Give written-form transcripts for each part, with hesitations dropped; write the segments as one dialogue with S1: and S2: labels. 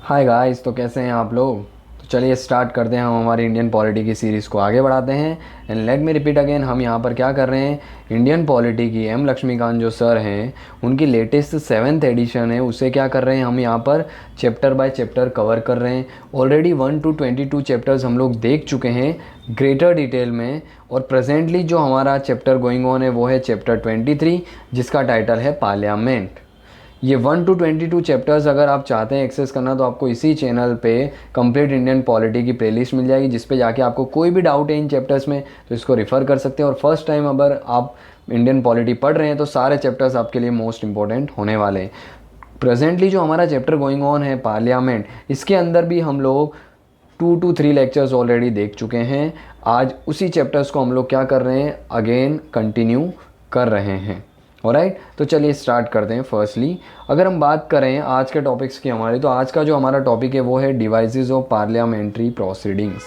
S1: Hi guys, तो कैसे हैं आप लोग। तो चलिए स्टार्ट करते हैं। हम हमारी इंडियन पॉलिटी की सीरीज़ को आगे बढ़ाते हैं। And let me repeat again, हम यहाँ पर क्या कर रहे हैं, इंडियन पॉलिटी की एम लक्ष्मीकांत जो सर हैं उनकी लेटेस्ट 7th एडिशन है, उसे क्या कर रहे हैं हम यहाँ पर चैप्टर बाय चैप्टर कवर कर रहे हैं। ऑलरेडी 1 to 22 चैप्टर्स हम लोग देख चुके हैं ग्रेटर डिटेल में। और प्रेजेंटली जो हमारा चैप्टर गोइंग ऑन है वो है चैप्टर 23, जिसका टाइटल है पार्लियामेंट। ये 1 to 22 चैप्टर्स अगर आप चाहते हैं एक्सेस करना तो आपको इसी चैनल पे कंप्लीट इंडियन पॉलिटी की प्लेलिस्ट मिल जाएगी, जिस पे जाके आपको कोई भी डाउट है इन चैप्टर्स में तो इसको रिफ़र कर सकते हैं। और फर्स्ट टाइम अगर आप इंडियन पॉलिटी पढ़ रहे हैं तो सारे चैप्टर्स आपके लिए मोस्ट इंपॉर्टेंट होने वाले हैं। प्रेजेंटली जो हमारा चैप्टर गोइंग ऑन है पार्लियामेंट, इसके अंदर भी हम लोग 2 to 3 लेक्चर्स ऑलरेडी देख चुके हैं। आज उसी चैप्टर्स को हम लोग क्या कर रहे हैं, अगेन कंटिन्यू कर रहे हैं। ऑलराइट, तो चलिए स्टार्ट करते हैं। फर्स्टली अगर हम बात करें आज के टॉपिक्स की हमारे, तो आज का जो हमारा टॉपिक है वो है devices of parliamentary proceedings.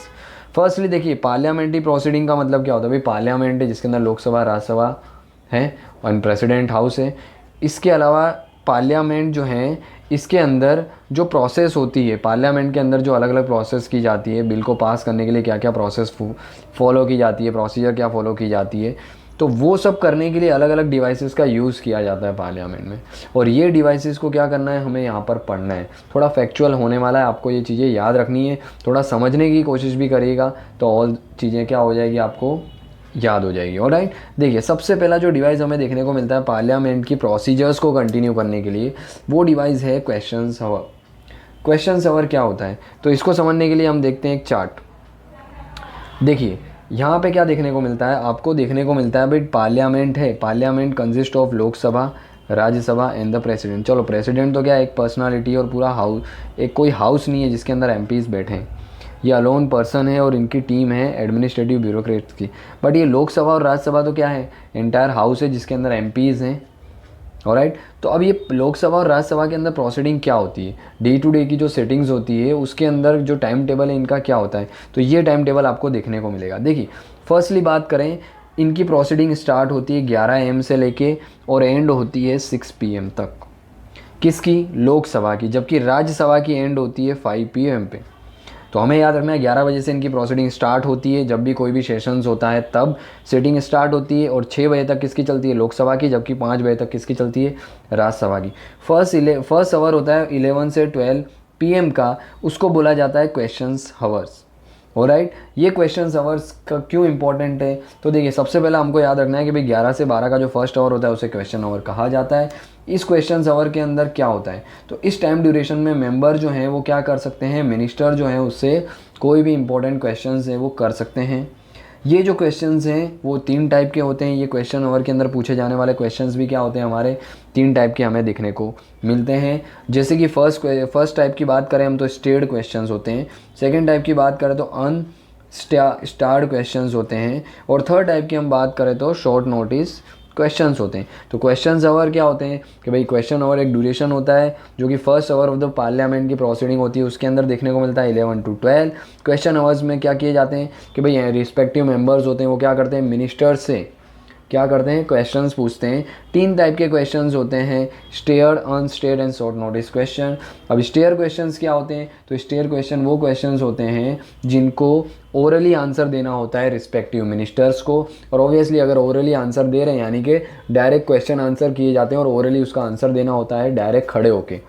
S1: Firstly देखिए, पार्लियामेंट्री प्रोसीडिंग का मतलब क्या होता है। भाई पार्लियामेंट है जिसके अंदर लोकसभा, राज्यसभा है और प्रेसिडेंट हाउस है। इसके अलावा पार्लियामेंट जो है इसके अंदर जो प्रोसेस होती है, पार्लियामेंट के अंदर जो अलग अलग प्रोसेस की जाती है, बिल को पास करने के लिए क्या क्या प्रोसेस फॉलो की जाती है, प्रोसीजर क्या फॉलो की जाती है, तो वो सब करने के लिए अलग अलग डिवाइसेस का यूज़ किया जाता है पार्लियामेंट में। और ये डिवाइसेस को क्या करना है, हमें यहाँ पर पढ़ना है। थोड़ा फैक्चुअल होने वाला है, आपको ये चीज़ें याद रखनी है, थोड़ा समझने की कोशिश भी करिएगा तो ऑल चीज़ें क्या हो जाएगी, आपको याद हो जाएगी। ऑलराइट, देखिए सबसे पहला जो डिवाइस हमें देखने को मिलता है पार्लियामेंट की प्रोसीजर्स को कंटिन्यू करने के लिए, वो डिवाइस है क्वेश्चन आवर। क्वेश्चन आवर क्या होता है, तो इसको समझने के लिए हम देखते हैं एक चार्ट। देखिए यहाँ पे क्या देखने को मिलता है, आपको देखने को मिलता है भाई पार्लियामेंट है, parliament consist of Lok Sabha, Rajya Sabha and the president. चलो प्रेसिडेंट तो क्या एक पर्सनालिटी और पूरा हाउस, एक कोई हाउस नहीं है जिसके अंदर एमपीज बैठे हैं, ये अलोन पर्सन है और इनकी टीम है एडमिनिस्ट्रेटिव ब्यूरोक्रेट्स की। बट ये लोकसभा और राज्यसभा तो क्या है, एंटायर हाउस है जिसके अंदर एमपीज हैं। ऑलराइट, तो अब ये लोकसभा और राज्यसभा के अंदर प्रोसीडिंग क्या होती है, डे टू डे की जो सेटिंग्स होती है उसके अंदर जो टाइम टेबल है इनका क्या होता है, तो ये टाइम टेबल आपको देखने को मिलेगा। देखिए फर्स्टली बात करें, इनकी प्रोसीडिंग स्टार्ट होती है 11 AM से लेके और एंड होती है 6 PM तक। किसकी, लोकसभा की, जबकि राज्यसभा की एंड होती है 5 PM पे। तो हमें याद रखना है 11 बजे से इनकी प्रोसीडिंग स्टार्ट होती है, जब भी कोई भी सेशंस होता है तब सिटिंग स्टार्ट होती है। और 6 बजे तक किसकी चलती है, लोकसभा की, जबकि 5 बजे तक किसकी चलती है, राज्यसभा की। फर्स्ट आवर होता है 11 से 12 PM का, उसको बोला जाता है क्वेश्चंस हावर्स। ऑलराइट, ये क्वेश्चन आवर्स का क्यों इंपॉर्टेंट है, तो देखिए सबसे पहला हमको याद रखना है कि भाई 11 से 12 का जो फर्स्ट आवर होता है उसे क्वेश्चन आवर कहा जाता है। इस क्वेश्चन आवर के अंदर क्या होता है, तो इस टाइम ड्यूरेशन में मेंबर जो हैं वो क्या कर सकते हैं, मिनिस्टर जो हैं उससे कोई भी इंपॉर्टेंट क्वेश्चन है वो कर सकते हैं। ये जो क्वेश्चंस हैं वो 3 टाइप के होते हैं। ये क्वेश्चन आवर के अंदर पूछे जाने वाले क्वेश्चंस भी क्या होते हैं, हमारे 3 टाइप के हमें देखने को मिलते हैं। जैसे कि फर्स्ट टाइप की बात करें हम तो स्टेड क्वेश्चंस होते हैं, सेकंड टाइप की बात करें तो स्टार्ड क्वेश्चंस होते हैं, और थर्ड टाइप की हम बात करें तो शॉर्ट नोटिस क्वेश्चंस होते हैं। तो क्वेश्चन आवर क्या होते हैं कि भाई क्वेश्चन आवर एक ड्यूरेशन होता है जो कि first hour of the parliament की प्रोसीडिंग होती है, उसके अंदर देखने को मिलता है 11 to 12। क्वेश्चन आवर्स में क्या किए जाते हैं कि भाई रिस्पेक्टिव मेंबर्स होते हैं वो क्या करते हैं, मिनिस्टर से क्या करते हैं, क्वेश्चंस पूछते हैं। 3 टाइप के क्वेश्चंस होते हैं, starred, unstarred and short notice question. अब स्टेयर क्वेश्चंस क्या होते हैं, तो स्टेयर क्वेश्चन वो क्वेश्चंस होते हैं जिनको ओरली आंसर देना होता है रिस्पेक्टिव मिनिस्टर्स को। और ऑब्वियसली अगर ओरली आंसर दे रहे हैं यानी कि डायरेक्ट क्वेश्चन आंसर किए जाते हैं और ओरली उसका आंसर देना होता है डायरेक्ट खड़े होके,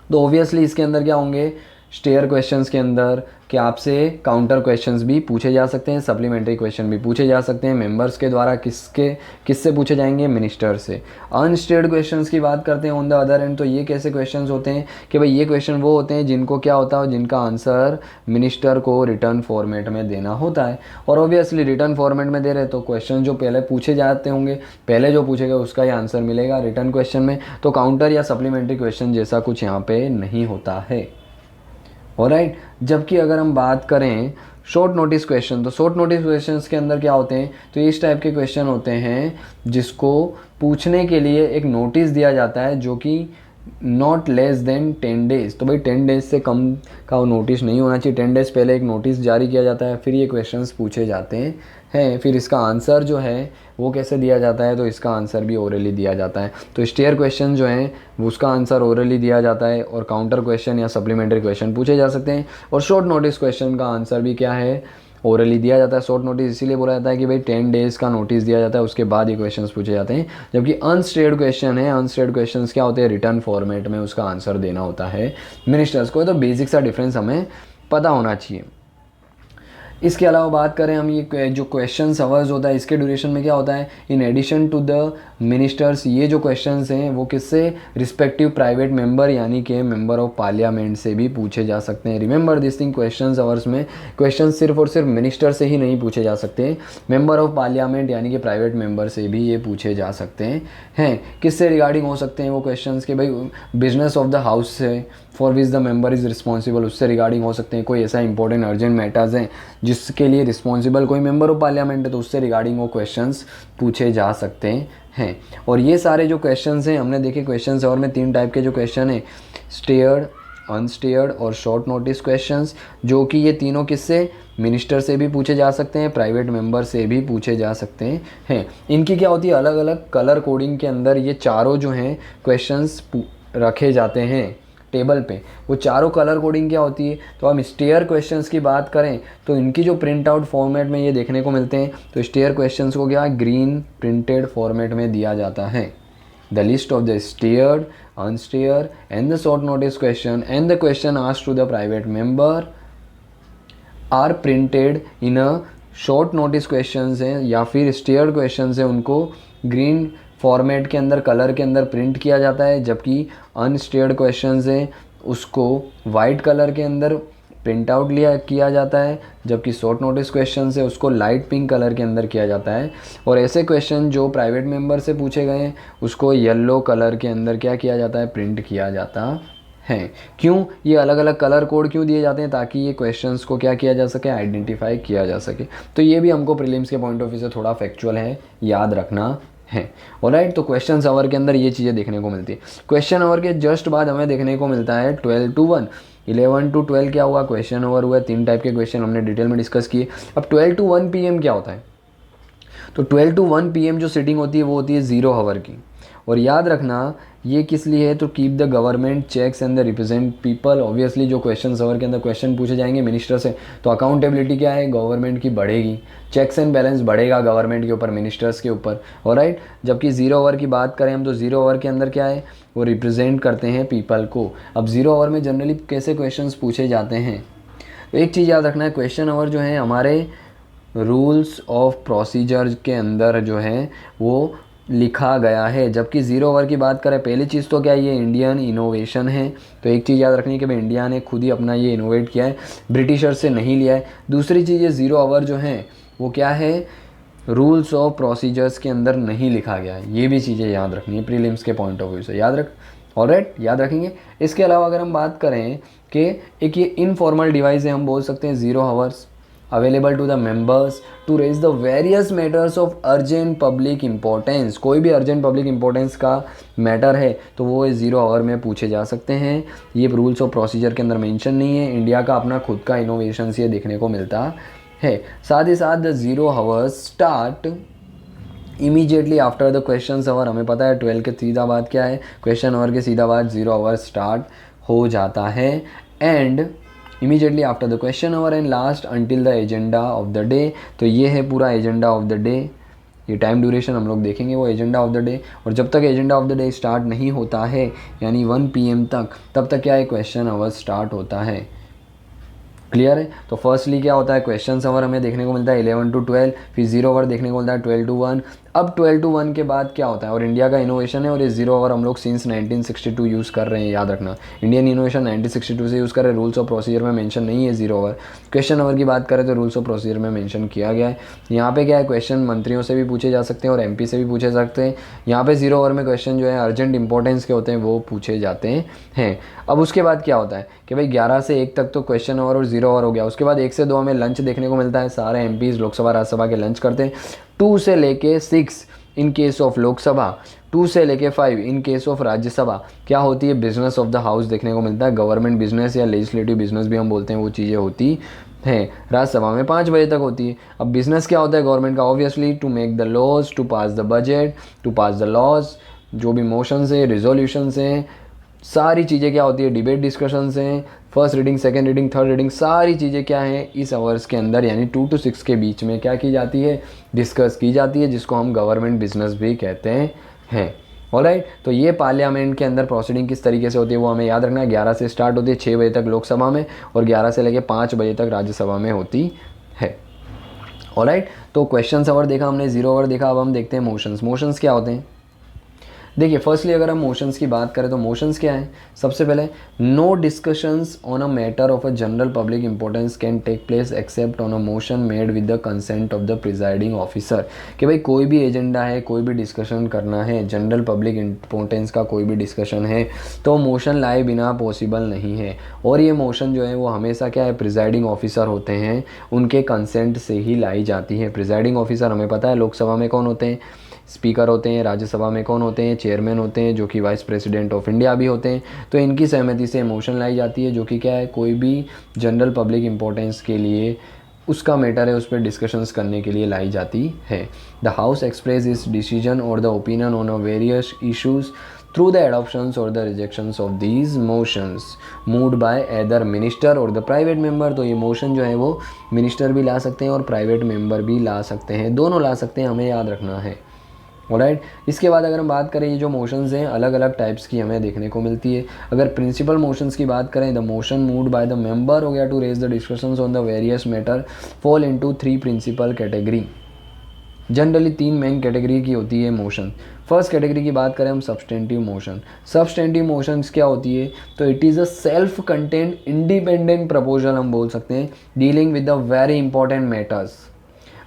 S1: तो ऑब्वियसली इसके अंदर क्या होंगे, स्टेयर क्वेश्चंस के अंदर कि आपसे काउंटर क्वेश्चंस भी पूछे जा सकते हैं, सप्लीमेंट्री क्वेश्चन भी पूछे जा सकते हैं मेंबर्स के द्वारा। किससे पूछे जाएंगे, मिनिस्टर से। अनस्टेयर्ड क्वेश्चंस की बात करते हैं ऑन द अदर एंड, तो ये कैसे क्वेश्चंस होते हैं कि भाई ये क्वेश्चन वो होते हैं जिनको क्या होता है, जिनका आंसर मिनिस्टर को रिटर्न फॉर्मेट में देना होता है। और ऑब्वियसली रिटर्न फॉर्मेट में दे रहे तो क्वेश्चन जो पहले पूछे जाते होंगे, पहले जो पूछेगा उसका ही आंसर मिलेगा रिटर्न क्वेश्चन में, तो काउंटर या सप्लीमेंट्री क्वेश्चन जैसा कुछ यहाँ पे नहीं होता है। ऑलराइट, जबकि अगर हम बात करें शॉर्ट नोटिस क्वेश्चन, तो शॉर्ट नोटिस क्वेश्चंस के अंदर क्या होते हैं, तो इस टाइप के क्वेश्चन होते हैं जिसको पूछने के लिए एक नोटिस दिया जाता है जो कि नॉट लेस देन 10 डेज़। तो भाई 10 डेज़ से कम का नोटिस नहीं होना चाहिए। 10 डेज़ पहले एक नोटिस जारी किया जाता है, फिर ये क्वेश्चंस पूछे जाते हैं। फिर इसका आंसर जो है वो कैसे दिया जाता है, तो इसका आंसर भी ओरली दिया जाता है। तो स्टेयर क्वेश्चन जो हैं वो उसका आंसर ओरली दिया जाता है, और काउंटर क्वेश्चन या सप्लीमेंट्री क्वेश्चन पूछे जा सकते हैं। और शॉर्ट नोटिस क्वेश्चन का आंसर भी क्या है, ओरली दिया जाता है। शॉर्ट नोटिस इसीलिए बोला जाता है कि भाई 10 डेज़ का नोटिस दिया जाता है, उसके बाद ये क्वेश्चंस पूछे जाते हैं। जबकि अनस्टेयर्ड क्वेश्चन है, अनस्टेयर्ड क्वेश्चंस क्या होते हैं, रिटर्न फॉर्मेट में उसका आंसर देना होता है मिनिस्टर्स को। तो बेसिक सा डिफरेंस हमें पता होना चाहिए। इसके अलावा बात करें हम, ये जो क्वेश्चन आवर्स होता है इसके ड्यूरेशन में क्या होता है, in addition to the ministers, ये जो क्वेश्चंस हैं वो किससे, रिस्पेक्टिव प्राइवेट मेंबर यानी कि मेंबर ऑफ पार्लियामेंट से भी पूछे जा सकते हैं। Remember this thing, question hours में क्वेश्चन सिर्फ और सिर्फ मिनिस्टर से ही नहीं पूछे जा सकते, मेंबर ऑफ पार्लियामेंट यानी कि प्राइवेट मेंबर से भी ये पूछे जा सकते हैं। किससे रिगार्डिंग हो सकते हैं वो क्वेश्चंस के, भाई बिजनेस ऑफ द हाउस से, for which the member is responsible, उससे रिगार्डिंग हो सकते हैं। कोई ऐसा इंपॉर्टेंट अर्जेंट मैटर्स हैं जिसके लिए रिस्पॉन्सिबल कोई मेंबर ऑफ पार्लियामेंट है, तो उससे रिगार्डिंग वो क्वेश्चंस पूछे जा सकते हैं। और ये सारे जो क्वेश्चंस हैं हमने देखे, क्वेश्चंस और में 3 टाइप के जो क्वेश्चन हैं, स्टेयर्ड, अनस्टेयर्ड और शॉर्ट नोटिस क्वेश्चंस, जो कि ये तीनों किससे, मिनिस्टर से भी पूछे जा सकते हैं, प्राइवेट मेंबर से भी पूछे जा सकते हैं। इनकी क्या होती है, अलग अलग कलर कोडिंग के अंदर ये चारों जो हैं क्वेश्चंस रखे जाते हैं टेबल पे। वो चारों कलर कोडिंग क्या होती है, तो हम स्टेयर क्वेश्चंस की बात करें तो इनकी जो प्रिंट आउट फॉर्मेट में ये देखने को मिलते हैं। तो स्टेयर क्वेश्चंस को क्या ग्रीन प्रिंटेड फॉर्मेट में दिया जाता है। The list of the starred, unstarred and the short notice question and the question asked to the private member are printed in a short notice questions हैं या फिर stared questions हैं, उनको green format के अंदर, कलर के अंदर print किया जाता है। जबकि अनस्टेयर्ड क्वेश्चंस हैं उसको वाइट कलर के अंदर प्रिंट आउट किया जाता है। जबकि शॉर्ट नोटिस क्वेश्चन है उसको लाइट पिंक कलर के अंदर किया जाता है। और ऐसे क्वेश्चन जो प्राइवेट मेंबर से पूछे गए हैं उसको येलो कलर के अंदर क्या किया जाता है, प्रिंट किया जाता है। क्यों ये अलग अलग कलर कोड क्यों दिए जाते हैं, ताकि ये क्वेश्चंस को क्या किया जा सके, आइडेंटिफाई किया जा सके। तो ये भी हमको प्रीलिम्स के पॉइंट ऑफ व्यू से थोड़ा फैक्चुअल है, याद रखना है। ऑलराइट, तो क्वेश्चन आवर के अंदर ये चीज़ें देखने को मिलती है। क्वेश्चन आवर के जस्ट बाद हमें देखने को मिलता है 12 to 1। 11 to 12 क्या हुआ, क्वेश्चन आवर हुआ। 3 टाइप के क्वेश्चन हमने डिटेल में डिस्कस किए। अब 12 to 1 PM क्या होता है, तो 12 to 1 PM जो सिटिंग होती है वो होती है 0 आवर की। और याद रखना ये किस लिए है, तो keep the government checks and the represent people. Obviously जो क्वेश्चन आवर के अंदर क्वेश्चन पूछे जाएंगे मिनिस्टर से, तो अकाउंटेबिलिटी क्या है, गवर्नमेंट की बढ़ेगी, चेक्स एंड बैलेंस बढ़ेगा गवर्नमेंट के ऊपर, मिनिस्टर्स के ऊपर। ऑलराइट, जबकि 0 आवर की बात करें हम, तो 0 आवर के अंदर क्या है, वो रिप्रेजेंट करते हैं पीपल को। अब 0 आवर में जनरली कैसे क्वेश्चन पूछे जाते हैं, तो एक चीज़ याद रखना है, क्वेश्चन आवर जो है हमारे रूल्स ऑफ प्रोसीजर के अंदर जो है वो लिखा गया है। जबकि 0 आवर की बात करें, पहली चीज़ तो क्या, ये इंडियन इनोवेशन है। तो एक चीज़ याद रखनी है कि भाई इंडिया ने खुद ही अपना ये इनोवेट किया है, ब्रिटिशर से नहीं लिया है। दूसरी चीज़, ये 0 आवर जो है वो क्या है, रूल्स ऑफ प्रोसीजर्स के अंदर नहीं लिखा गया है। ये भी चीज़ें याद रखनी है प्रीलिम्स के पॉइंट ऑफ व्यू से, याद रख। ऑलराइट, याद रखेंगे। इसके अलावा अगर हम बात करें कि एक ये इनफॉर्मल डिवाइस है, हम बोल सकते हैं 0 hours available to the members to raise the various matters of urgent public importance. कोई भी अर्जेंट पब्लिक इंपॉर्टेंस का मैटर है तो वो 0 आवर में पूछे जा सकते हैं। ये रूल्स ऑफ प्रोसीजर के अंदर मेंशन नहीं है, इंडिया का अपना खुद का इनोवेशन ये देखने को मिलता है। साथ ही साथ the 0 hours start immediately after the question hour. हमें पता है 12 के सीधा बाद क्या है, क्वेश्चन आवर के सीधा बाद 0 आवर स्टार्ट हो जाता है। And immediately after the question our and last until the agenda of the day. तो ये है पूरा एजेंडा ऑफ द डे। ये टाइम ड्यूरेशन हम लोग देखेंगे, वो एजेंडा ऑफ द डे। और जब तक agenda of the day start नहीं होता है यानी 1 PM तक, तब तक क्या है, क्वेश्चन आवर स्टार्ट होता है। क्लियर है। तो फर्स्टली क्या होता है, क्वेश्चन आवर हमें देखने को मिलता है 11 to 12, फिर 0 आवर देखने को मिलता है 12 to 1। अब 12 to 1 के बाद क्या होता है, और इंडिया का इनोवेशन है और ये 0 आवर हम लोग सिंस 1962 यूज़ कर रहे हैं, याद रखना। इंडियन इनोवेशन 1962 से यूज़ कर रहे हैं। रूल्स ऑफ प्रोसीजर में मेंशन नहीं है 0 आवर। क्वेश्चन आवर की बात करें तो रूल्स ऑफ प्रोसीजर में मेंशन किया गया है। यहाँ पे क्या है, क्वेश्चन मंत्रियों से भी पूछे जा सकते हैं और MP से भी पूछे जा सकते हैं। यहाँ पे 0 आवर में क्वेश्चन जो है अर्जेंट इंपॉर्टेंस के होते हैं वो पूछे जाते हैं। अब उसके बाद क्या होता है कि भाई 11 से 1 तक तो क्वेश्चन आवर और 0 आवर हो गया। उसके बाद 1 से 2 हमें लंच देखने को मिलता है, सारे MPs लोकसभा राज्यसभा के लंच करते हैं। 2 से लेके 6 इन केस ऑफ लोकसभा, 2 से लेके 5 इन केस ऑफ राज्यसभा क्या होती है, बिजनेस ऑफ द हाउस देखने को मिलता है। गवर्नमेंट बिजनेस या लेजिस्लेटिव बिजनेस भी हम बोलते हैं, वो चीज़ें होती है। राज्यसभा में 5 बजे तक होती है। अब बिजनेस क्या होता है गवर्नमेंट का, obviously to make the laws, to pass the budget, to pass the laws, जो भी मोशंस है, रिजोल्यूशंस हैं, सारी चीज़ें क्या होती है, डिबेट डिस्कशंस हैं, first reading, second reading, third reading, सारी चीज़ें क्या हैं इस आवर्स के अंदर यानी 2 to 6 के बीच में क्या की जाती है, डिस्कस की जाती है, जिसको हम गवर्नमेंट बिजनेस भी कहते हैं। ऑलराइट, तो ये पार्लियामेंट के अंदर प्रोसीडिंग किस तरीके से होती है वो हमें याद रखना है। 11 से स्टार्ट होती है, 6 बजे तक लोकसभा में, और 11 से लेकर 5 बजे तक राज्यसभा में होती है। ऑलराइट, तो क्वेश्चन आवर देखा हमने, 0 आवर देखा। अब हम देखते हैं मोशंस। मोशंस क्या होते हैं, देखिए फर्स्टली अगर हम मोशंस की बात करें तो मोशंस क्या है, सबसे पहले no discussions on a matter of a general public importance can take place except on a motion made with the consent of the presiding officer. कि भाई कोई भी एजेंडा है, कोई भी डिस्कशन करना है, जनरल पब्लिक इंपॉर्टेंस का कोई भी डिस्कशन है, तो मोशन लाए बिना पॉसिबल नहीं है। और ये मोशन जो है वो हमेशा क्या है, प्रिजाइडिंग ऑफिसर होते हैं, उनके कंसेंट से ही लाई जाती है। प्रिजाइडिंग ऑफिसर हमें पता है लोकसभा में कौन होते हैं, स्पीकर होते हैं। राज्यसभा में कौन होते हैं, चेयरमैन होते हैं, जो कि वाइस प्रेसिडेंट ऑफ इंडिया भी होते हैं। तो इनकी सहमति से मोशन लाई जाती है, जो कि क्या है, कोई भी जनरल पब्लिक इंपॉर्टेंस के लिए उसका मैटर है, उस पर डिस्कशंस करने के लिए लाई जाती है। द हाउस एक्सप्रेस इस डिसीजन और the opinion on a various issues through the adoptions or the rejections of these motions moved by either minister or the private member। तो ये मोशन जो है वो मिनिस्टर भी ला सकते हैं और प्राइवेट मेंबर भी ला सकते हैं, दोनों ला सकते हैं, हमें याद रखना है। ऑलराइट, इसके बाद अगर हम बात करें, ये जो मोशंस हैं अलग अलग टाइप्स की हमें देखने को मिलती है। अगर प्रिंसिपल मोशंस की बात करें, the motion moved by the member हो गया to raise the discussions on the various matter fall into 3 principal category. Generally 3 main category की होती है मोशन। फर्स्ट कैटेगरी की बात करें हम, सब्सटेंटिव मोशन। सब्सटेंटिव मोशंस क्या होती है, तो it is a self content independent proposal हम बोल सकते हैं, dealing with the very important matters.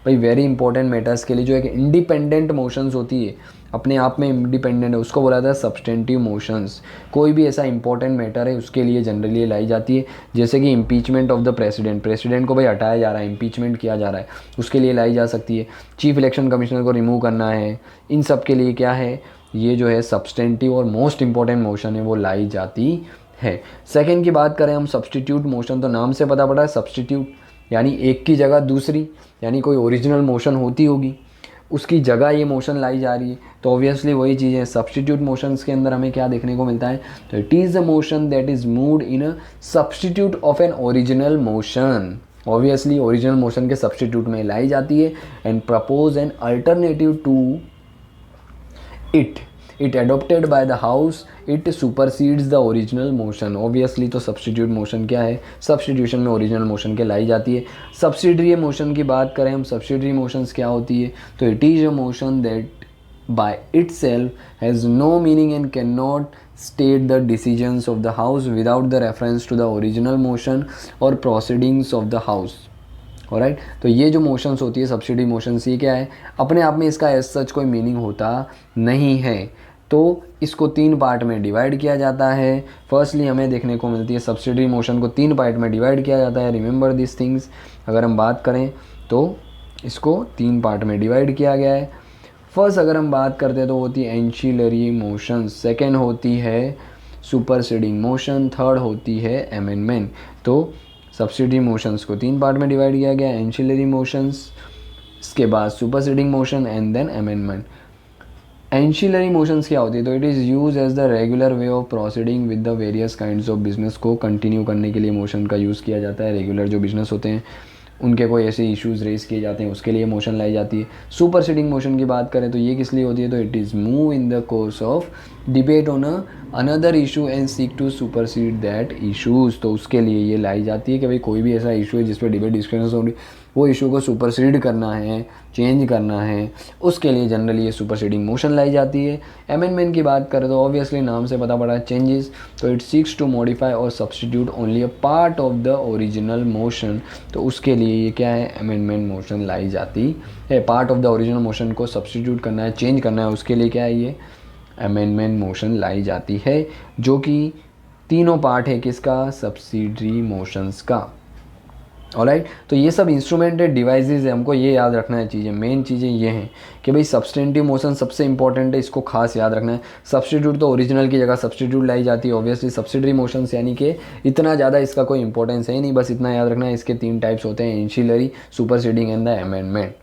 S1: भाई वेरी इंपॉर्टेंट मैटर्स के लिए जो एक इंडिपेंडेंट मोशंस होती है, अपने आप में इंडिपेंडेंट है, उसको बोला जाता है सब्सटेंटिव मोशंस। कोई भी ऐसा इंपॉर्टेंट मैटर है उसके लिए जनरली लाई जाती है, जैसे कि impeachment of the president, president को भाई हटाया जा रहा है, इम्पीचमेंट किया जा रहा है, उसके लिए लाई जा सकती है। चीफ इलेक्शन कमिश्नर को रिमूव करना है, इन सब के लिए क्या है, ये जो है सब्सटेंटिव और मोस्ट इंपॉर्टेंट मोशन है वो लाई जाती है। सेकेंड की बात करें हम, सब्सटीट्यूट मोशन। तो नाम से पता पड़ा है सब्सटीट्यूट यानी एक की जगह दूसरी, यानी कोई ओरिजिनल मोशन होती होगी उसकी जगह ये मोशन लाई जा रही है, तो ऑब्वियसली वही चीज़ है। सब्सटीट्यूट मोशंस के अंदर हमें क्या देखने को मिलता है, तो it is a motion that is moved in a substitute of an original motion. Obviously original motion के सब्सटीट्यूट में लाई जाती है and propose an alternative to it adopted by the house, it supersedes the original motion। Obviously तो substitute motion क्या है, substitution में original motion के लाई जाती है। सब्सिडरी मोशन की बात करें हम, सब्सिडरी मोशंस क्या होती है, तो it is a motion that bye itself has no meaning and cannot state the decisions of the house without the reference to the original motion or proceedings of the house। Alright, तो ये जो motions होती है subsidy motions, ये क्या है, अपने आप में इसका एज सच कोई मीनिंग होता नहीं है। तो इसको 3 पार्ट में डिवाइड किया जाता है। फर्स्टली हमें देखने को मिलती है सब्सिडी मोशन को 3 पार्ट में डिवाइड किया जाता है। रिमेंबर दिस थिंग्स, अगर हम बात करें तो इसको 3 पार्ट में डिवाइड किया गया है। फर्स्ट अगर हम बात करते हैं तो होती है एंशिलरी मोशन, सेकेंड होती है सुपरसीडिंग मोशन, थर्ड होती है अमेंडमेंट। तो सब्सिडी मोशंस को 3 पार्ट में डिवाइड किया गया, एंशिलरी मोशंस, इसके बाद superseding motion and then amendment. Ancillary motions क्या होती है, तो it is use as the regular way of proceeding with the various kinds of business. को कंटिन्यू करने के लिए मोशन का यूज़ किया जाता है। रेगुलर जो बिजनेस होते हैं उनके कोई ऐसे इश्यूज़ रेज किए जाते हैं, उसके लिए मोशन लाई जाती है। सुपरसीडिंग मोशन की बात करें तो ये किस लिए होती है, तो it is move in the course of debate on another issue and seek to supersede that issues. तो उसके लिए ये लाई जाती है कि भाई कोई भी ऐसा इशू है जिस पर डिबेट डिस्कशन हो रही, वो इशू को सुपरसीड करना है, चेंज करना है, उसके लिए जनरली ये सुपरसीडिंग मोशन लाई जाती है। अमेंडमेंट की बात करें तो ऑब्वियसली नाम से पता पड़ा चेंजेस, तो इट सीक्स टू मॉडिफाई और substitute only a part of the original motion. तो उसके लिए ये क्या है, अमेंडमेंट मोशन लाई जाती है। Part of the original motion को सब्सटीट्यूट करना है, चेंज करना है, उसके लिए क्या है, ये अमेंडमेंट मोशन लाई जाती है, जो कि तीनों पार्ट है किसका, सब्सिडरी मोशंस का। ऑलराइट, तो ये सब इंस्ट्रूमेंटेड डिवाइसेस है, हमको ये याद रखना है चीज़ें, मेन चीज़ें ये हैं कि भाई सब्सटेंटिव मोशन सबसे इंपॉर्टेंट है, इसको खास याद रखना है। सब्स्टिट्यूट तो ओरिजिनल की जगह सब्स्टिट्यूट लाई जाती है ऑब्वियसली। सब्सिडरी मोशंस यानी कि इतना ज़्यादा इसका कोई इंपॉर्टेंस है नहीं, बस इतना याद रखना है इसके 3 टाइप्स होते हैं, एंशिलरी, सुपरसीडिंग एंड द अमेंडमेंट।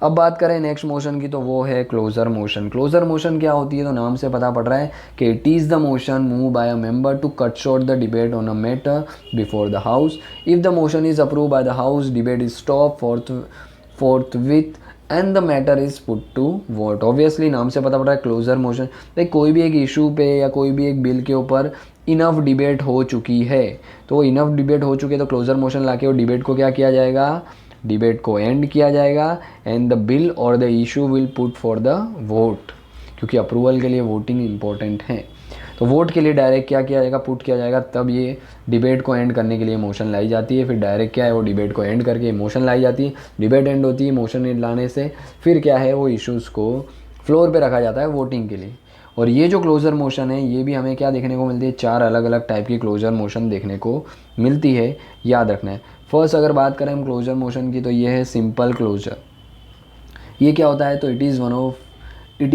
S1: अब बात करें नेक्स्ट मोशन की, तो वो है क्लोजर मोशन। क्लोजर मोशन क्या होती है, तो नाम से पता पड़ रहा है कि it is the motion move by a member to cut short the debate on a matter before the house. If the motion is approve by the house, debate is stop forthwith and the matter is put to vote. Obviously नाम से पता पड़ रहा है closure motion, भाई कोई भी एक इशू पे या कोई भी एक बिल के ऊपर इनफ डिबेट हो चुकी है, तो वो इनफ डिबेट हो चुकी है तो क्लोजर मोशन लाके वो डिबेट को क्या किया जाएगा, डिबेट को एंड किया जाएगा एंड द बिल और the issue will put for the vote, क्योंकि अप्रूवल के लिए वोटिंग इंपॉर्टेंट है। तो वोट के लिए डायरेक्ट क्या किया जाएगा, पुट किया जाएगा, तब ये डिबेट को एंड करने के लिए मोशन लाई जाती है। फिर डायरेक्ट क्या है, वो डिबेट को एंड करके मोशन लाई जाती है, डिबेट एंड होती है मोशन एंड लाने से, फिर क्या है वो इश्यूज़ को फ्लोर पे रखा जाता है वोटिंग के लिए। और ये जो क्लोजर मोशन है ये भी हमें क्या देखने को मिलती है, 4 अलग अलग टाइप की क्लोजर मोशन देखने को मिलती है, याद रखना है। फर्स्ट अगर बात करें हम क्लोजर मोशन की, तो ये है सिंपल क्लोजर। ये क्या होता है, तो it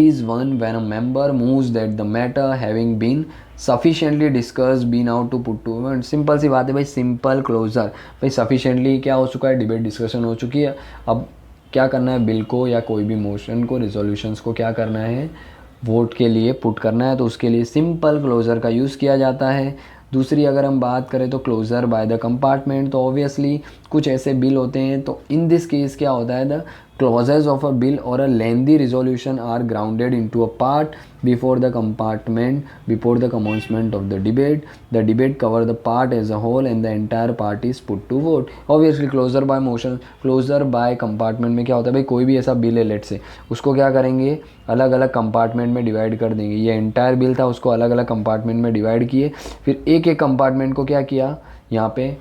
S1: is one when a member moves that the matter having been sufficiently discuss been out to put to. Simple सी बात है भाई, सिंपल क्लोजर, भाई सफिशिएंटली क्या हो चुका है, डिबेट डिस्कशन हो चुकी है, अब क्या करना है, बिल को या कोई भी मोशन को, रिजोल्यूशंस को क्या करना है, वोट के लिए पुट करना है, तो उसके लिए सिंपल क्लोजर का यूज़ किया जाता है। दूसरी अगर हम बात करें तो क्लोजर बाय द कंपार्टमेंट, तो ऑब्वियसली कुछ ऐसे बिल होते हैं, तो इन दिस केस क्या होता है, the clauses of a bill or a lengthy resolution are grounded into a part before the compartment before the commencement of the debate cover the part as a whole and the entire part is put to vote। obviously closer by motion, closer by compartment में क्या होता है भाई, कोई भी ऐसा bill है late से, उसको क्या करेंगे, अलग अलग कंपार्टमेंट में डिवाइड कर देंगे। ये एंटायर बिल था, उसको अलग अलग कंपार्टमेंट में डिवाइड किए, फिर एक एक कंपार्टमेंट को क्या किया, यहाँ पे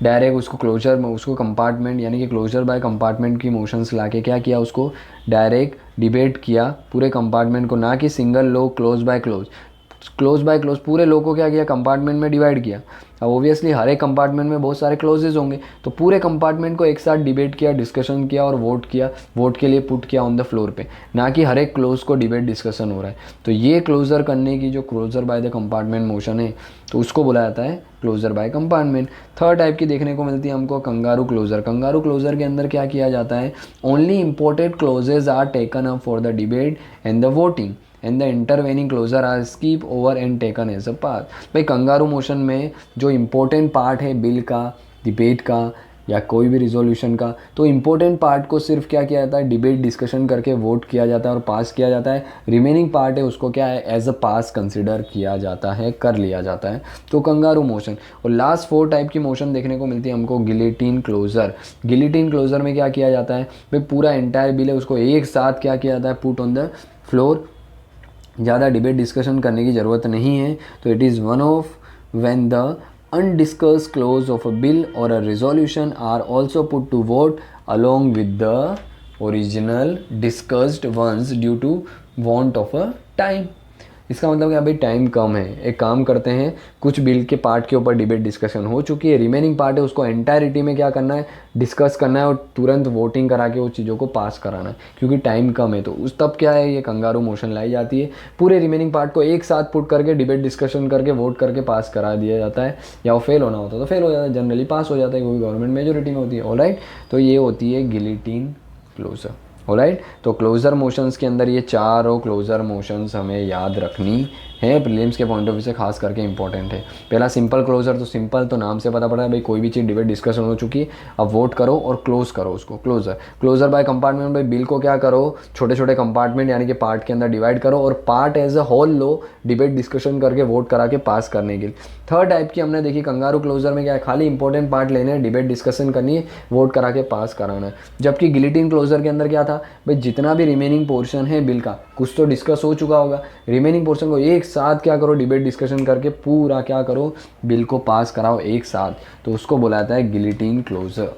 S1: डायरेक्ट उसको क्लोजर में, उसको कंपार्टमेंट यानी कि क्लोजर बाय कंपार्टमेंट की मोशंस लाके क्या किया, उसको डायरेक्ट डिबेट किया पूरे कंपार्टमेंट को, ना कि single low close by close. Close by close पूरे लो को क्या किया, कंपार्टमेंट में डिवाइड किया। अब ओबियसली हर एक कंपार्टमेंट में बहुत सारे क्लोजेज होंगे, तो पूरे कंपार्टमेंट को एक साथ डिबेट किया, डिस्कशन किया और वोट किया, वोट के लिए पुट किया ऑन द फ्लोर पे, ना कि हर एक क्लोज को डिबेट डिस्कशन हो रहा है। तो ये क्लोजर करने की जो closure by the compartment motion है, तो उसको बोला जाता है closure by compartment. Third type की देखने को मिलती है हमको कंगारू क्लोजर। कंगारू क्लोजर के अंदर क्या किया जाता है, only imported clauses are taken up for the debate and the voting and the intervening closure are skip over and taken as a part. भाई कंगारू मोशन में जो इम्पोर्टेंट पार्ट है बिल का, डिबेट का या कोई भी रिजोल्यूशन का, तो इम्पोर्टेंट पार्ट को सिर्फ क्या किया जाता है, डिबेट डिस्कशन करके वोट किया जाता है और पास किया जाता है। रिमेनिंग पार्ट है उसको क्या है, एज अ पास कंसिडर किया जाता है, कर लिया जाता है। तो कंगारू मोशन। और लास्ट 4 टाइप की मोशन देखने को मिलती है हमको गिलेटिन क्लोजर। गिलेटिन क्लोजर में क्या किया जाता है भाई, पूरा एंटायर बिल है उसको एक साथ क्या किया जाता है, पुट ऑन द फ्लोर, ज़्यादा डिबेट डिस्कशन करने की ज़रूरत नहीं है। तो it is one of when the undiscussed clause of a bill or a resolution are also put to vote along with the original discussed ones due to want of a time। इसका मतलब क्या भाई, time कम है, एक काम करते हैं, कुछ बिल के पार्ट के ऊपर डिबेट डिस्कशन हो चुकी है, रिमेनिंग पार्ट है उसको एंटायरिटी में क्या करना है, डिस्कस करना है और तुरंत वोटिंग करा के उस चीज़ों को पास कराना है, क्योंकि टाइम कम है। तो उस तब क्या है, ये कंगारू मोशन लाई जाती है, पूरे रिमेनिंग पार्ट को एक साथ पुट करके डिबेट डिस्कशन करके वोट करके पास करा दिया जाता है, या वो फेल होना होता है तो फेल हो जाता है, जनरली पास हो जाता है क्योंकि गवर्नमेंट मेजोरिटी में होती है। ऑलराइट, तो ये होती है गिलेटिन क्लोजर। ऑलराइट, तो क्लोजर मोशंस के अंदर ये चारों क्लोजर मोशंस हमें याद रखनी है, प्रीलिम्स के पॉइंट ऑफ व्यू से खास करके इंपॉर्टेंट है। पहला सिंपल क्लोजर, तो सिंपल तो नाम से पता पड़ा है भाई, कोई भी चीज़ डिबेट डिस्कशन हो चुकी है, अब वोट करो और क्लोज करो उसको, क्लोजर। क्लोजर बाय कंपार्टमेंट, भाई बिल को क्या करो, छोटे छोटे कंपार्टमेंट यानी कि पार्ट के अंदर डिवाइड करो और पार्ट एज अ होल लो, डिबेट डिस्कशन करके वोट करा के पास करने के लिए। थर्ड टाइप की हमने देखी कंगारू क्लोजर में क्या है, खाली इंपॉर्टेंट पार्ट लेने हैं, डिबेट डिस्कशन करनी है, वोट करा के पास कराना है। जबकि गिलेटिन क्लोजर के अंदर क्या था भाई, जितना भी रिमेनिंग पोर्शन है बिल का, कुछ तो डिस्कस हो चुका होगा, रिमेनिंग पोर्शन को एक साथ क्या करो, डिबेट डिस्कशन करके पूरा क्या करो, बिल को पास कराओ एक साथ, तो उसको बुलाता है गिलेटिन क्लोजर।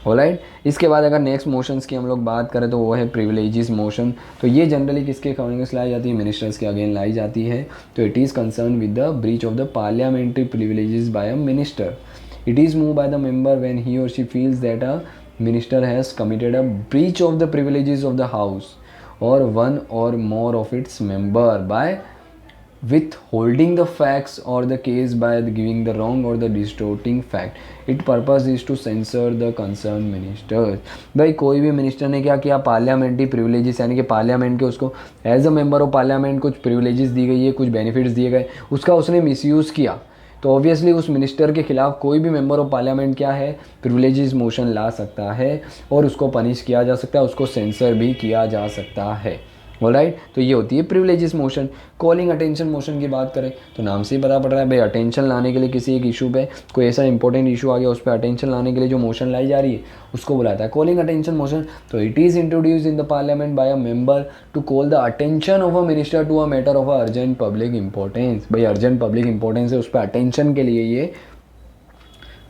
S1: ऑलराइट, इसके बाद अगर नेक्स्ट मोशंस की हम लोग बात करें तो वो है प्रिविलेजेस मोशन। तो ये जनरली किसके अगेंस्ट लाई जाती है, मिनिस्टर्स के अगेंस्ट लाई जाती है। तो it is concern with the breach of the parliamentary privileges by a minister. It is move by the member when he और she feels that a minister has committed a breach of the privileges of the house or one or more of its member by withholding the facts or the case by giving the wrong or the distorting fact. Its purpose is to censor the concerned ministers. भाई कोई भी minister ने क्या किया, parliamentary privileges यानी कि parliament के उसको as a member of parliament कुछ प्रिविलेजेस दी गई है, कुछ बेनिफिट्स दिए गए, उसका उसने मिसयूज़ किया, तो ऑब्वियसली उस मिनिस्टर के खिलाफ कोई भी मेंबर ऑफ पार्लियामेंट क्या है, प्रिविलेजेस मोशन ला सकता है और उसको पनिश किया जा सकता है, उसको सेंसर भी किया जा सकता है। ऑलराइट, तो ये होती है privileges motion. Calling attention motion की बात करें तो नाम से ही पता पड़ रहा है भाई, अटेंशन लाने के लिए किसी एक इशू पे कोई ऐसा इंपॉर्टेंट इशू आ गया, उस पर अटेंशन लाने के लिए जो मोशन लाई जा रही है उसको बुलाता है कॉलिंग अटेंशन मोशन। तो it is introduce in the parliament by a member to call the attention of a minister to a matter of urgent public importance. भाई अर्जेंट पब्लिक इंपॉर्टेंस है, उस पर अटेंशन के लिए ये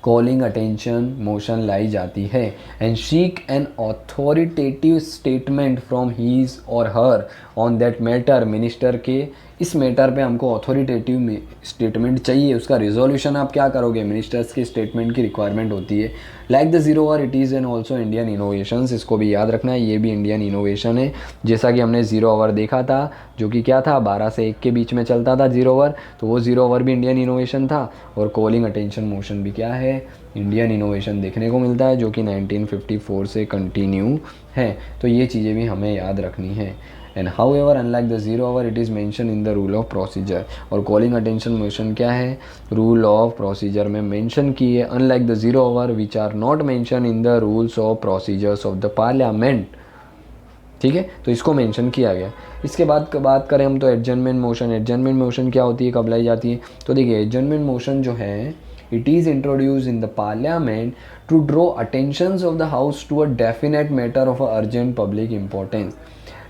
S1: कॉलिंग अटेंशन मोशन लाई जाती है। And seek an authoritative statement from his और her on that matter. Minister के इस मैटर पे हमको ऑथोरिटेटिव स्टेटमेंट चाहिए, उसका रिजोल्यूशन आप क्या करोगे, मिनिस्टर्स के स्टेटमेंट की रिक्वायरमेंट होती है। Like the zero hour it is and also Indian innovations, इसको भी याद रखना है, ये भी इंडियन इनोवेशन है। जैसा कि हमने जीरो आवर देखा था जो कि क्या था, 12 से 1 के बीच में चलता था जीरो आवर, तो वो जीरो आवर भी इंडियन इनोवेशन था। और कॉलिंग अटेंशन मोशन भी क्या है, इंडियन इनोवेशन देखने को मिलता है जो कि 1954 से कंटिन्यू है। तो ये चीज़ें भी हमें याद रखनी है। And however unlike the zero hour it is mention in the rule of procedure. और कॉलिंग अटेंशन मोशन क्या है, रूल ऑफ प्रोसीजर में मेंशन की है, unlike the zero hour which are not mention in the rules of procedures of the parliament. ठीक है, तो इसको मेंशन किया गया। इसके बाद बात करें हम तो एडजर्नमेंट मोशन। एडजर्नमेंट मोशन क्या होती है, कब लाई जाती है, तो देखिए एडजर्नमेंट मोशन जो है it is introduce in the parliament to draw attentions of the house to a definite matter of urgent public importance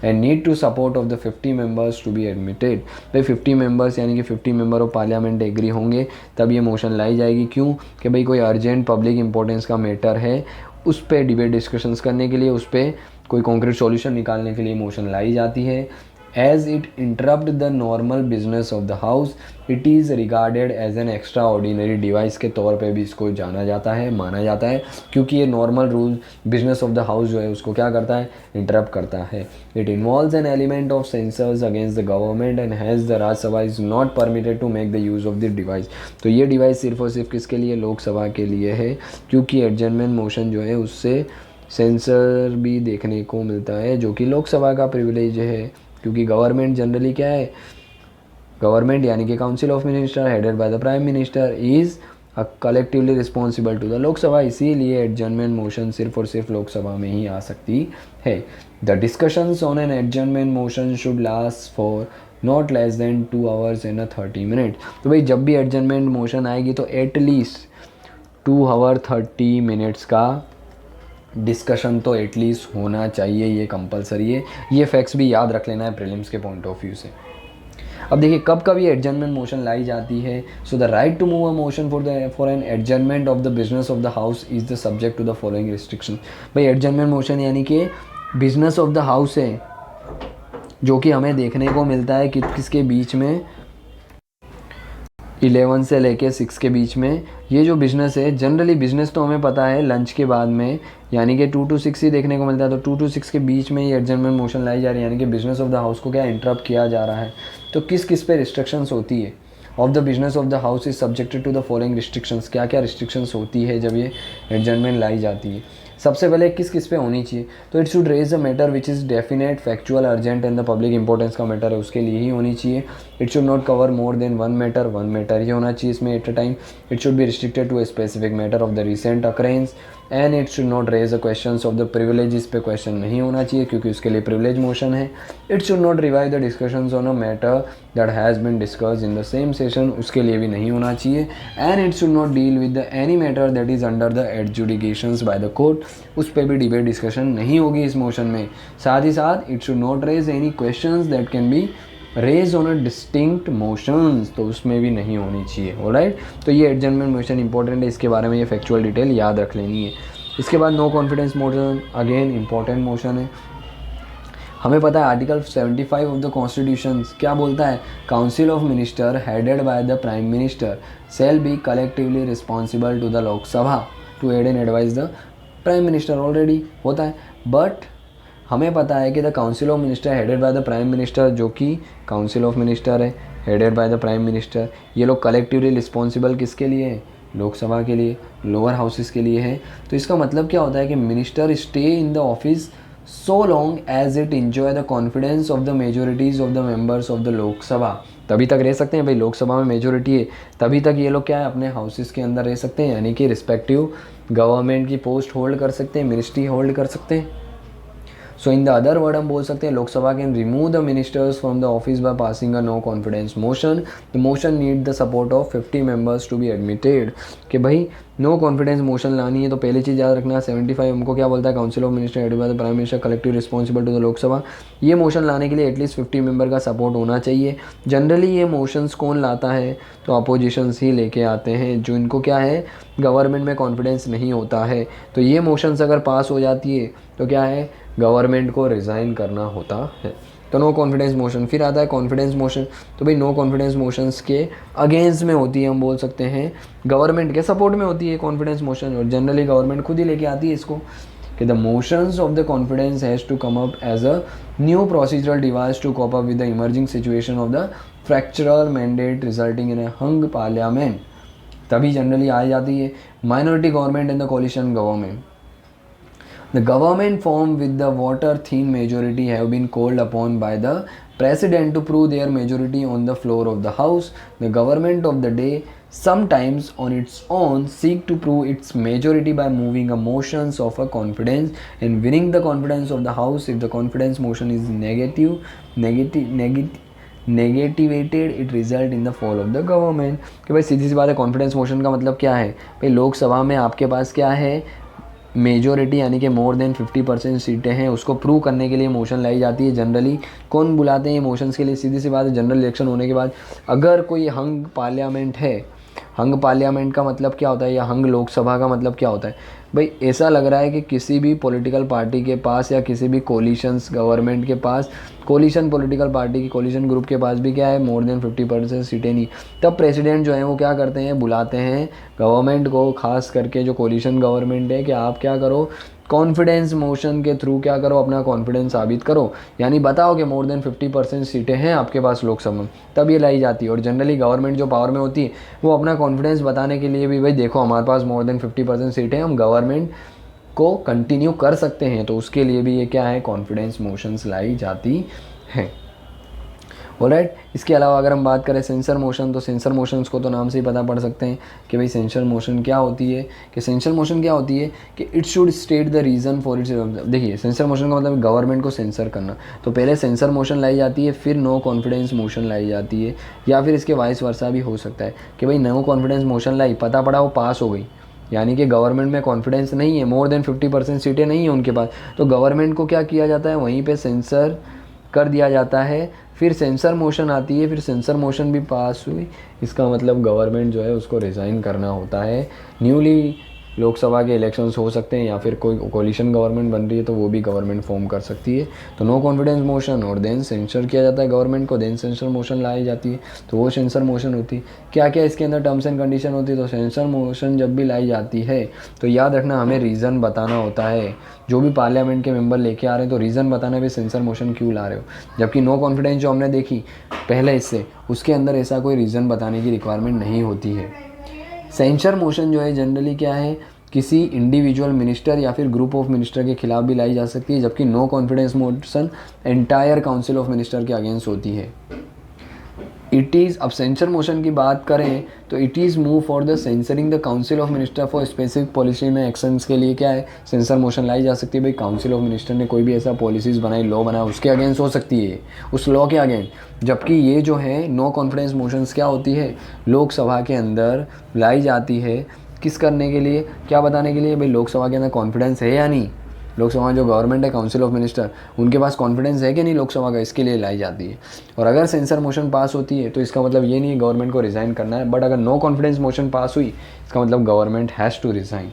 S1: and need to support of the 50 members to be admitted. भाई 50 members यानी कि 50 member of parliament agree होंगे तब ये motion लाई जाएगी। क्यों कि भाई कोई अर्जेंट पब्लिक इंपॉर्टेंस का मैटर है, उस पर डिबेट डिस्कशंस करने के लिए, उस पर कोई कॉन्क्रीट सॉल्यूशन निकालने के लिए मोशन लाई जाती है। As it interrupt the normal business of the house it is regarded as an extraordinary device के तौर पे भी इसको जाना जाता है, माना जाता है, क्योंकि ये normal rule business of the house जो है उसको क्या करता है, इंटरप्ट करता है। It involves an element of censors against the government and has the Rajya Sabha is not permitted to make the use of this device. तो ये डिवाइस सिर्फ और सिर्फ किसके लिए, लोकसभा के लिए है, क्योंकि एडजर्नमेंट मोशन जो है उससे सेंसर भी देखने को मिलता है जो कि लोकसभा का प्रिविलेज है। क्योंकि गवर्नमेंट जनरली क्या है, गवर्नमेंट यानी कि council of minister headed by the prime minister is collectively responsible to the Lok Sabha, इसीलिए एडजर्नमेंट मोशन सिर्फ और सिर्फ लोकसभा में ही आ सकती है। The discussions on an adjournment motion should last for not less than 2 hours and 30 minute. तो भाई जब भी एडजर्नमेंट मोशन आएगी तो एटलीस्ट 2 आवर 30 मिनट्स का डिस्कशन तो एटलीस्ट होना चाहिए, ये कंपलसरी है। ये फैक्ट्स भी याद रख लेना है प्रीलिम्स के पॉइंट ऑफ व्यू से। अब देखिए कब कब ये एडजर्नमेंट मोशन लाई जाती है। So the right to move a motion for an adjournment of the business of the house is the subject to the following restriction. भाई एडजर्नमेंट मोशन यानी कि बिजनेस ऑफ द हाउस है जो कि हमें देखने को मिलता है किसके बीच में, 11 से लेके 6 के बीच में। ये जो बिज़नेस है, जनरली बिज़नेस तो हमें पता है लंच के बाद में, यानी कि 2 to 6 ही देखने को मिलता है। तो 2 to 6 के बीच में ये एडजर्नमेंट मोशन लाई जा रही है, यानी कि बिज़नेस ऑफ द हाउस को क्या इंटरप्ट किया जा रहा है। तो किस किस पे रिस्ट्रिक्शंस होती है, of the business of the house is subjected to the following restrictions. क्या क्या रिस्ट्रिक्शंस होती है जब ये एडजर्नमेंट लाई जाती है। सबसे पहले किस किस पे होनी चाहिए, तो it should raise a matter which is definite factual urgent and the public importance का मैटर है, उसके लिए ही होनी चाहिए। It should not cover more than one matter ही होना चाहिए इसमें at a time. It should be restricted to a specific matter of the recent occurrence and it should not raise a question of the privilege. इस पे question नहीं होना चाहिए क्योंकि उसके लिए प्रिविलेज मोशन है। It should not revive the discussions on a matter that has been discussed in the same session, उसके लिए भी नहीं होना चाहिए। And it should not deal with the any matter that is under the adjudications by the court, उस पर भी debate discussion नहीं होगी इस मोशन में। साथ ही साथ it should not raise any questions that can be raise on a distinct motions, तो उसमें भी नहीं होनी चाहिए। ऑलराइट, तो ये एडजर्नमेंट मोशन इंपॉर्टेंट है, इसके बारे में ये फैक्चुअल डिटेल याद रख लेनी है। इसके बाद no confidence motion, again important motion है। हमें पता है आर्टिकल 75 ऑफ द कॉन्स्टिट्यूशन क्या बोलता है, council of minister headed by the prime minister shall be collectively responsible to the Lok Sabha to aid and advise the prime minister. Already होता है, but हमें पता है कि the council of minister headed by the prime minister, जो कि council of minister है headed by the prime minister, ये लोग कलेक्टिवली रिस्पॉन्सिबल किसके लिए है, लोकसभा के लिए, लोअर हाउसेस के लिए है। तो इसका मतलब क्या होता है कि minister stay in the office so long as it enjoy the confidence of the majorities of the members of the Lok Sabha, तभी तक रह सकते हैं भाई, लोकसभा में मेजोरिटी है तभी तक ये लोग क्या है अपने हाउसेस के अंदर रह सकते हैं, यानी कि रिस्पेक्टिव गवर्नमेंट की पोस्ट होल्ड कर सकते हैं, मिनिस्ट्री होल्ड कर सकते हैं। So in the other word हम बोल सकते हैं Lok Sabha can remove the ministers from the office by passing a no confidence motion. The motion need the support of 50 members to be admitted. कि भाई नो कॉन्फिडेंस मोशन लानी है तो पहली चीज़ याद रखना, 75 हमको क्या बोलता है, council of minister headed by the prime minister collective responsible to the Lok Sabha. ये मोशन लाने के लिए एटलीस्ट 50 मेंबर का सपोर्ट होना चाहिए। जनरली ये मोशंस कौन लाता है, तो अपोजिशंस ही लेके आते हैं, जो इनको क्या है गवर्नमेंट में कॉन्फिडेंस नहीं होता है। तो ये मोशंस अगर पास हो जाती है तो क्या है, गवर्नमेंट को रिज़ाइन करना होता है। तो नो कॉन्फिडेंस मोशन। फिर आता है कॉन्फिडेंस मोशन। तो भाई नो कॉन्फिडेंस मोशंस के अगेंस्ट में होती है, हम बोल सकते हैं गवर्नमेंट के सपोर्ट में होती है कॉन्फिडेंस मोशन, और जनरली गवर्नमेंट खुद ही लेके आती है इसको, कि the motions of the confidence has to come up as a new procedural device to cope up with the emerging situation of the fractured mandate resulting in a hung parliament, तभी generally आ जाती है minority government in the coalition government. The government formed with the water-thin majority have been called upon by the president to prove their majority on the floor of the house. The government of the day sometimes on its own seek to prove its majority by moving a motions of a confidence and winning the confidence of the house. If the confidence motion is negativated, it result in the fall of the government। कि भाई सीधी सी बात है, confidence motion का मतलब क्या है भाई, लोकसभा में आपके पास क्या है मेजोरिटी, यानी कि मोर देन 50% सीटें हैं, उसको प्रूव करने के लिए मोशन लाई जाती है। जनरली कौन बुलाते हैं मोशंस के लिए, सीधी सी बात है जनरल इलेक्शन होने के बाद अगर कोई हंग पार्लियामेंट है, हंग पार्लियामेंट का मतलब क्या होता है, या हंग लोकसभा का मतलब क्या होता है भाई, ऐसा लग रहा है कि किसी भी पॉलिटिकल पार्टी के पास या किसी भी कोलिशंस गवर्नमेंट के पास, कोलिशन पॉलिटिकल पार्टी की कोलिशन ग्रुप के पास भी क्या है मोर देन 50% सीटें नहीं, तब प्रेसिडेंट जो है वो क्या करते हैं, बुलाते हैं गवर्नमेंट को, खास करके जो कोलिशन गवर्नमेंट है, कि आप क्या करो कॉन्फिडेंस मोशन के थ्रू क्या करो, अपना कॉन्फिडेंस साबित करो, यानी बताओ कि मोर देन 50% सीटें हैं आपके पास लोकसभा में, तब ये लाई जाती है। और जनरली गवर्नमेंट जो पावर में होती है वो अपना कॉन्फिडेंस बताने के लिए भी भाई देखो हमारे पास मोर देन 50% सीटें, हम गवर्नमेंट को कंटिन्यू कर सकते हैं, तो उसके लिए भी ये क्या है कॉन्फिडेंस मोशंस लाई जाती हैं। ऑलराइट, इसके अलावा अगर हम बात करें सेंसर मोशन, तो सेंसर मोशंस को तो नाम से ही पता पड़ सकते हैं कि भाई सेंसर मोशन क्या होती है, कि सेंसर मोशन क्या होती है कि it should state the reason for its. देखिए सेंसर मोशन का मतलब गवर्नमेंट को सेंसर करना, तो पहले सेंसर मोशन लाई जाती है, फिर नो कॉन्फिडेंस मोशन लाई जाती है, या फिर इसके वाइस वर्सा भी हो सकता है कि भाई नो कॉन्फिडेंस मोशन लाई, पता पड़ा वो पास हो गई, यानी कि गवर्नमेंट में कॉन्फिडेंस नहीं है, मोर देन 50% सीटें नहीं है उनके पास, तो गवर्नमेंट को क्या किया जाता है, वहीं पे सेंसर कर दिया जाता है, फिर सेंसर मोशन आती है, फिर सेंसर मोशन भी पास हुई, इसका मतलब गवर्नमेंट जो है उसको रिज़ाइन करना होता है। न्यूली लोकसभा के इलेक्शंस हो सकते हैं, या फिर कोई कोलिशन गवर्नमेंट बन रही है तो वो भी गवर्नमेंट फॉर्म कर सकती है। तो नो कॉन्फिडेंस मोशन और देन सेंसर किया जाता है गवर्नमेंट को, देन सेंसर मोशन लाई जाती है, तो वो सेंसर मोशन होती है। क्या क्या इसके अंदर टर्म्स एंड कंडीशन होती है, तो सेंसर मोशन जब भी लाई जाती है तो याद रखना हमें रीज़न बताना होता है, जो भी पार्लियामेंट के मेंबर लेके आ रहे हैं तो रीज़न बताना भी सेंसर मोशन क्यों ला रहे हो। जबकि नो कॉन्फिडेंस जो हमने देखी पहले इससे, उसके अंदर ऐसा कोई रीज़न बताने की रिक्वायरमेंट नहीं होती है। सेंसर मोशन जो है जनरली क्या है, किसी इंडिविजुअल मिनिस्टर या फिर ग्रुप ऑफ मिनिस्टर के खिलाफ भी लाई जा सकती है, जबकि no confidence motion entire council of minister के अगेंस्ट होती है। इट इज़, अब सेंसर मोशन की बात करें तो it is move for the censuring the council of minister for specific policy में एक्शंस के लिए क्या है सेंसर मोशन लाई जा सकती है। भाई काउंसिल ऑफ मिनिस्टर ने कोई भी ऐसा पॉलिसीज़ बनाई, लॉ बनाया, उसके अगेंस्ट हो सकती है, उस लॉ के अगेंस्ट। जबकि ये जो है नो कॉन्फिडेंस मोशंस क्या होती है, लोकसभा के अंदर लाई जाती है, किस करने के लिए, क्या बताने के लिए, भाई लोकसभा के अंदर कॉन्फिडेंस है या नहीं, लोकसभा जो गवर्नमेंट है काउंसिल ऑफ मिनिस्टर उनके पास कॉन्फिडेंस है कि नहीं लोकसभा का, इसके लिए लाई जाती है। और अगर सेंसर मोशन पास होती है तो इसका मतलब ये नहीं है गवर्नमेंट को रिज़ाइन करना है, बट अगर नो कॉन्फिडेंस मोशन पास हुई इसका मतलब government has to resign.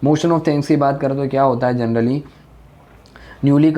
S1: Motion of thanks की बात करें तो क्या होता है जनरली, न्यूली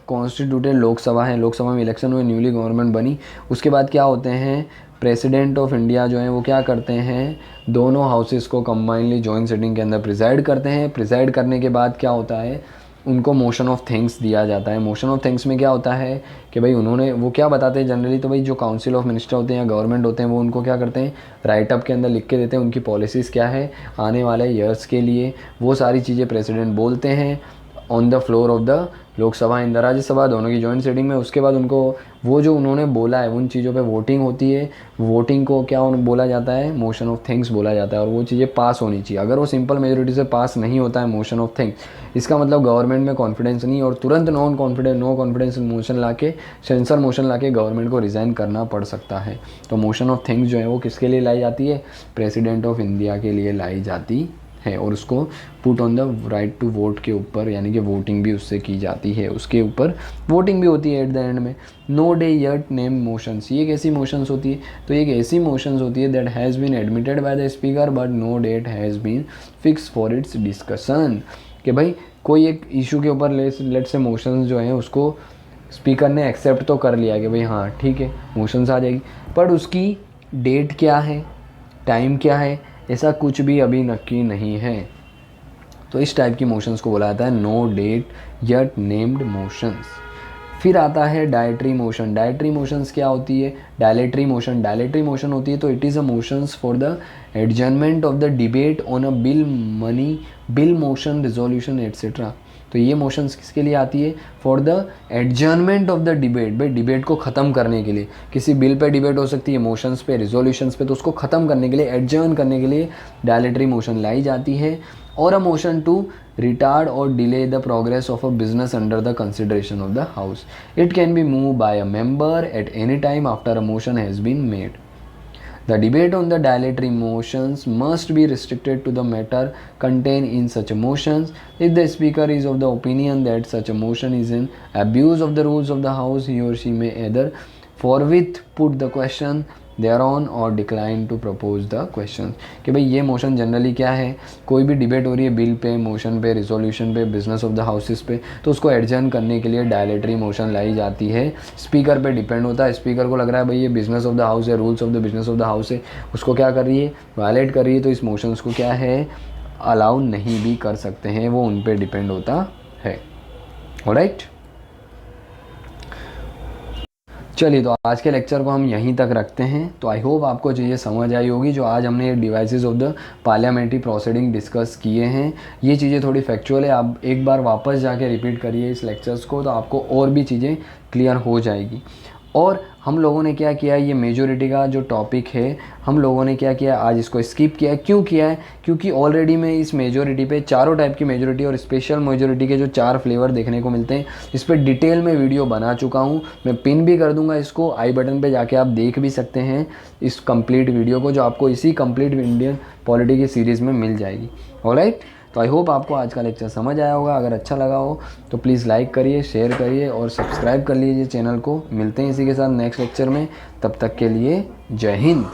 S1: कॉन्स्टिट्यूटेड लोकसभा है, लोकसभा में इलेक्शन हुए, न्यूली गवर्नमेंट बनी, उसके बाद क्या होते हैं, प्रेसिडेंट ऑफ इंडिया जो है वो क्या करते हैं, दोनों हाउसेस को कंबाइनली जॉइंट सिटिंग के अंदर प्रिजाइड करते हैं। प्रिजाइड करने के बाद क्या होता है, उनको मोशन ऑफ थैंक्स दिया जाता है। मोशन ऑफ थैंक्स में क्या होता है कि भाई उन्होंने वो क्या बताते हैं जनरली, तो भाई जो काउंसिल ऑफ मिनिस्टर होते हैं या गवर्नमेंट होते हैं वो उनको क्या करते हैं, राइट अप के अंदर लिख के देते हैं उनकी पॉलिसीज़ क्या है आने वाले ईयर्स के लिए। वो सारी चीज़ें प्रेसिडेंट बोलते हैं on the floor of the Lok Sabha in the Rajya Sabha, दोनों की जॉइंट सिटिंग में। उसके बाद उनको वो जो उन्होंने बोला है उन चीज़ों पे वोटिंग होती है। वोटिंग को क्या बोला जाता है, मोशन ऑफ थैंक्स बोला जाता है, और वो चीज़ें पास होनी चाहिए। अगर वो सिंपल मेजोरिटी से पास नहीं होता है मोशन ऑफ थैंक्स, इसका मतलब गवर्नमेंट में कॉन्फिडेंस नहीं, और तुरंत नो कॉन्फिडेंस मोशन लाके, सेंसर मोशन लाके गवर्नमेंट को रिज़ाइन करना पड़ सकता है। तो मोशन ऑफ थैंक्स जो है वो किसके लिए लाई जाती है, प्रेसिडेंट ऑफ इंडिया के लिए लाई जाती है, और उसको put on the right to vote के ऊपर, यानी कि वोटिंग भी उससे की जाती है, उसके ऊपर वोटिंग भी होती है एट द एंड में। No day yet name motions, ये एक ऐसी मोशंस होती है, तो एक ऐसी मोशंस होती है that has been admitted by the speaker but no date has been fix for its discussion. कि भाई कोई एक इशू के ऊपर लेट से मोशंस जो हैं उसको स्पीकर ने एक्सेप्ट तो कर लिया कि भाई हाँ ठीक है मोशंस आ जाएगी, पर उसकी डेट क्या है, टाइम क्या है, ऐसा कुछ भी अभी नक्की नहीं है। तो इस टाइप की मोशंस को बोला जाता है no date yet named motions. फिर आता है डायट्री मोशन। डायट्री मोशंस क्या होती है, डायलेटरी मोशन। डायलेटरी मोशन होती है तो it is a motions for the adjournment of the debate on a bill, money bill, motion, resolution etcetera. तो ये मोशंस किसके लिए आती है, for the adjournment of the debate, भाई डिबेट को ख़त्म करने के लिए। किसी बिल पे डिबेट हो सकती है, मोशंस पे, रिजोल्यूशंस पे, तो उसको ख़त्म करने के लिए, एडजर्न करने के लिए डायलेटरी मोशन लाई जाती है। और a motion to retard or delay the progress of a business under the consideration of the house. It can be move by a member at any time after a motion has been made. The debate on the dilatory motions must be restricted to the matter contained in such motions. If the speaker is of the opinion that such a motion is in abuse of the rules of the house, he or she may either forthwith put the question thereon or decline to propose the question. कि भाई ये motion generally क्या है, कोई भी debate हो रही है बिल पे, मोशन पे, रिजोल्यूशन पे, बिजनेस ऑफ द हाउसेस पे, तो उसको एडजर्न करने के लिए डायलेटरी मोशन लाई जाती है। स्पीकर पे डिपेंड होता है, स्पीकर को लग रहा है भाई ये बिजनेस ऑफ द हाउस है, rules of the business of the house है, उसको क्या कर रही है, वायलेट कर रही है, तो इस मोशंस को क्या है, अलाउ नहीं भी कर सकते हैं, वो उन पर डिपेंड होता है। ऑलराइट, चलिए तो आज के लेक्चर को हम यहीं तक रखते हैं। तो आई होप आपको चीज़ें समझ आई होगी जो आज हमने devices of the parliamentary proceeding discuss किए हैं। ये चीज़ें थोड़ी फैक्चुअल है, आप एक बार वापस जाके रिपीट करिए इस लेक्चर्स को, तो आपको और भी चीज़ें क्लियर हो जाएगी। और हम लोगों ने क्या किया, ये मेजोरिटी का जो टॉपिक है हम लोगों ने क्या किया, आज इसको स्किप किया है। क्यों किया है, क्योंकि ऑलरेडी मैं इस मेजोरिटी पे चारों टाइप की मेजोरिटी और स्पेशल मेजोरिटी के जो 4 फ्लेवर देखने को मिलते हैं, इस पर डिटेल में वीडियो बना चुका हूँ। मैं पिन भी कर दूंगा इसको, आई बटन पे जाके आप देख भी सकते हैं इस कंप्लीट वीडियो को, जो आपको इसी कंप्लीट इंडियन पॉलिटी की सीरीज़ में मिल जाएगी। ऑलराइट, तो आई होप आपको आज का लेक्चर समझ आया होगा। अगर अच्छा लगा हो तो प्लीज़ लाइक करिए, शेयर करिए और सब्सक्राइब कर लीजिए चैनल को। मिलते हैं इसी के साथ नेक्स्ट लेक्चर में, तब तक के लिए जय हिंद।